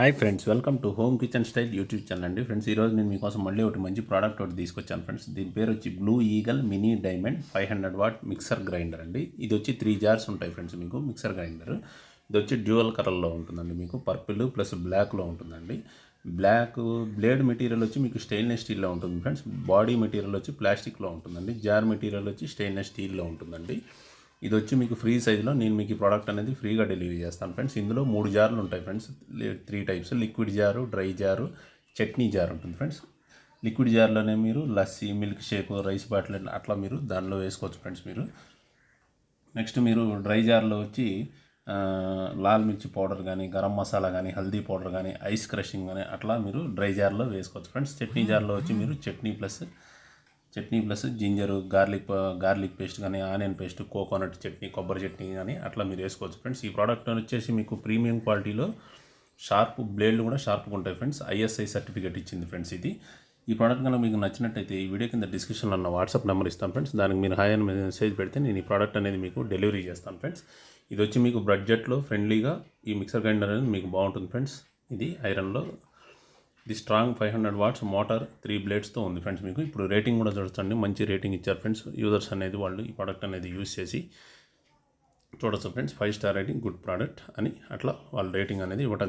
Hi friends, welcome to home kitchen style YouTube channel అండి. Friends, ఈరోజు నేను మీకోసం మళ్ళీ ఒకటి మంచి ప్రోడక్ట్ ఒకటి తీసుకొచ్చాను ఫ్రెండ్స్. దీని పేరు వచ్చి blue eagle mini diamond 500 what mixer grinder అండి. ఇది వచ్చి 3 జార్స్ ఉంటాయి ఫ్రెండ్స్. మీకు మిక్సర్ గ్రైండర్ ఇది వచ్చి డ్యూయల్ కలర్లో ఉంటుందండి. మీకు పర్పుల్ ప్లస్ బ్లాక్లో ఉంటుందండి. బ్లాక్ బ్లేడ్ మెటీరియల్ వచ్చి మీకు స్టెయిన్లెస్ స్టీల్లో ఉంటుంది ఫ్రెండ్స్. బాడీ మెటీరియల్ వచ్చి ప్లాస్టిక్లో ఉంటుందండి. జార్ మెటీరియల్ వచ్చి స్టెయిన్లెస్ స్టీల్లో ఉంటుందండి. ఇది వచ్చి మీకు ఫ్రీ సైజులో నేను మీకు ఈ ప్రోడక్ట్ అనేది ఫ్రీగా డెలివరీ చేస్తాను ఫ్రెండ్స్. ఇందులో 3 జార్లు ఉంటాయి ఫ్రెండ్స్. 3 టైప్స్: లిక్విడ్ జారు, డ్రై జారు, చట్నీ జార్ ఉంటుంది ఫ్రెండ్స్. లిక్విడ్ జార్లోనే మీరు lassi, milk shake, rice bottle అట్లా మీరు దానిలో వేసుకోవచ్చు ఫ్రెండ్స్. మీరు నెక్స్ట్ మీరు డ్రై జార్లో వచ్చి లాల్ మిర్చి పౌడర్ కానీ, గరం మసాలా కానీ, హల్దీ పౌడర్ కానీ, ఐస్ క్రషింగ్ కానీ అట్లా మీరు డ్రై జార్లో వేసుకోవచ్చు ఫ్రెండ్స్. చట్నీ జార్లో వచ్చి మీరు chutney plus ginger, garlic paste కానీ, ఆనియన్ పేస్ట్, కోకోనట్ చట్నీ, కొబ్బరి చట్నీ కానీ అట్లా మీరు వేసుకోవచ్చు ఫ్రెండ్స్. ఈ ప్రోడక్ట్ వచ్చేసి మీకు ప్రీమియం క్వాలిటీలో బ్లేడ్లు కూడా షార్ప్గా ఉంటాయి ఫ్రెండ్స్. ISI సర్టిఫికేట్ ఇచ్చింది ఫ్రెండ్స్. ఈ ప్రోడక్ట్ కనుక మీకు నచ్చినట్టయితే ఈ వీడియో కింద డిస్క్రిప్షన్లో ఉన్న వాట్సాప్ నెంబర్ ఇస్తాను ఫ్రెండ్స్. దానికి మీరు హాయ్ అని మెసేజ్ పెడితే నేను ఈ ప్రోడక్ట్ అనేది మీకు డెలివరీ చేస్తాను ఫ్రెండ్స్. ఇది వచ్చి మీకు బడ్జెట్లో ఫ్రెండ్లీగా ఈ మిక్సర్ గ్రైండర్ అనేది మీకు బాగుంటుంది ఫ్రెండ్స్. ఇది ఐరన్లో, ఇది స్ట్రాంగ్ 500 వాట్స్ మోటార్ 3 బ్లేడ్స్తో ఉంది ఫ్రెండ్స్. మీకు ఇప్పుడు రేటింగ్ కూడా చూడొచ్చండి. మంచి రేటింగ్ ఇచ్చారు ఫ్రెండ్స్. యూజర్స్ అనేది వాళ్ళు ఈ ప్రోడక్ట్ అనేది యూజ్ చేసి చూడొచ్చు friends. 5 star rating, good product అని అట్లా వాళ్ళు రేటింగ్ అనేది ఇవ్వడం